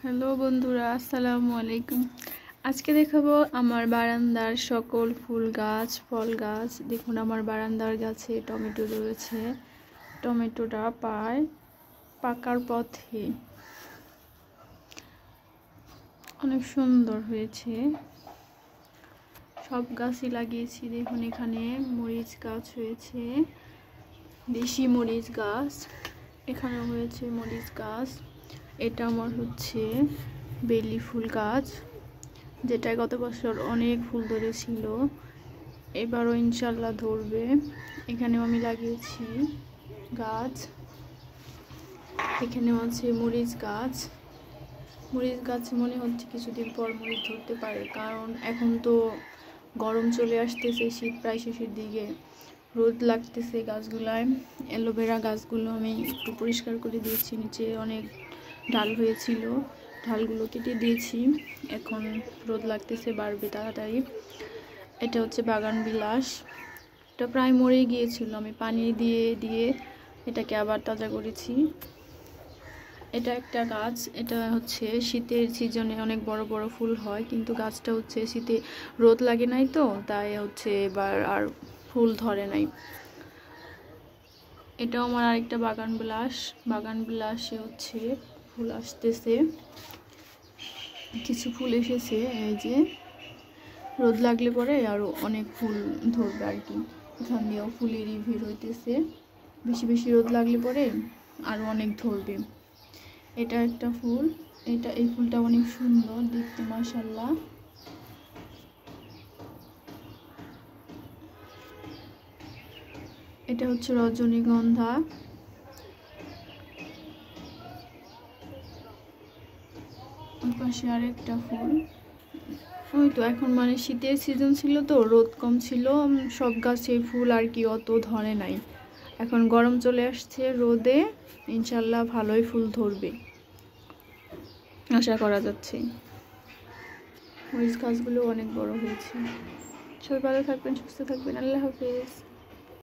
Hello বন্ধুরা, আসসালামু আলাইকুম। আজকে দেখাবো আমার বারান্দার সকল ফুল গাছ, ফল গাছ। দেখুন, আমার বারান্দার গাছে টমেটো রয়েছে। টমেটোটা পাকার পথে, অনেক সুন্দর হয়েছে। সব গাছই লাগিয়েছি। দেখুন, এখানে মরিচ গাছ হয়েছে, দেশি মরিচ গাছ। এখানেও হয়েছে মরিচ গাছ। এটা আমার হচ্ছে বেলি ফুল গাছ, যেটা গত বছর অনেক ফুল ধরেছিল, এবারও ইনশাল্লাহ ধরবে। এখানেও আমি লাগিয়েছি গাছ। এখানেও আছে মরিচ গাছ। মরিচ গাছ মনে হচ্ছে কিছুদিন পর মরিচ ধরতে পারে, কারণ এখন তো গরম চলে আসতেছে, শীত প্রায় শেষের দিকে, রোদ লাগতেছে গাছগুলায়। অ্যালোভেরা গাছগুলো আমি একটু পরিষ্কার করে দিয়েছি, নিচে অনেক ডাল হয়েছিল, ডালগুলো কেটে দিয়েছি। এখন রোদ লাগতেছে, বাড়বে তাড়াতাড়ি। এটা হচ্ছে বাগান বিলাস। এটা প্রায় মরে গিয়েছিল, আমি পানি দিয়ে দিয়ে এটাকে আবার তাজা করেছি। এটা একটা গাছ, এটা হচ্ছে শীতের সিজনে অনেক বড় বড় ফুল হয়, কিন্তু গাছটা হচ্ছে শীতে রোদ লাগে নাই, তো তাই হচ্ছে এবার আর ফুল ধরে নাই। এটাও আমার আরেকটা বাগান বিলাস। বাগান বিলাসে হচ্ছে ফুল আসতেছে, কিছু ফুল এসেছে। এই যে রোদ লাগলে পরে আরো অনেক ফুল ধরবে আর কি। এখান দিয়েও ফুলেরই ভিড় হইতেছে, বেশি বেশি রোদ লাগলে পরে আরো অনেক ধরবে। এটা একটা ফুল, এই ফুলটা অনেক সুন্দর দেখতে, মাশাআল্লাহ। এটা হচ্ছে রজনীগন্ধা। ওই পাশে আরেকটা ফুল। ওই তো এখন মানে শীতের সিজন ছিল, তো রোদ কম ছিল, সব গাছে ফুল আর কি অত ধরে নাই। এখন গরম চলে আসছে, রোদে ইনশাল্লাহ ভালোই ফুল ধরবে আশা করা যাচ্ছে। মরিচ গাছগুলো অনেক বড় হয়েছে। সবাই ভালো থাকবেন, সুস্থ থাকবেন। আল্লাহ হাফেজ।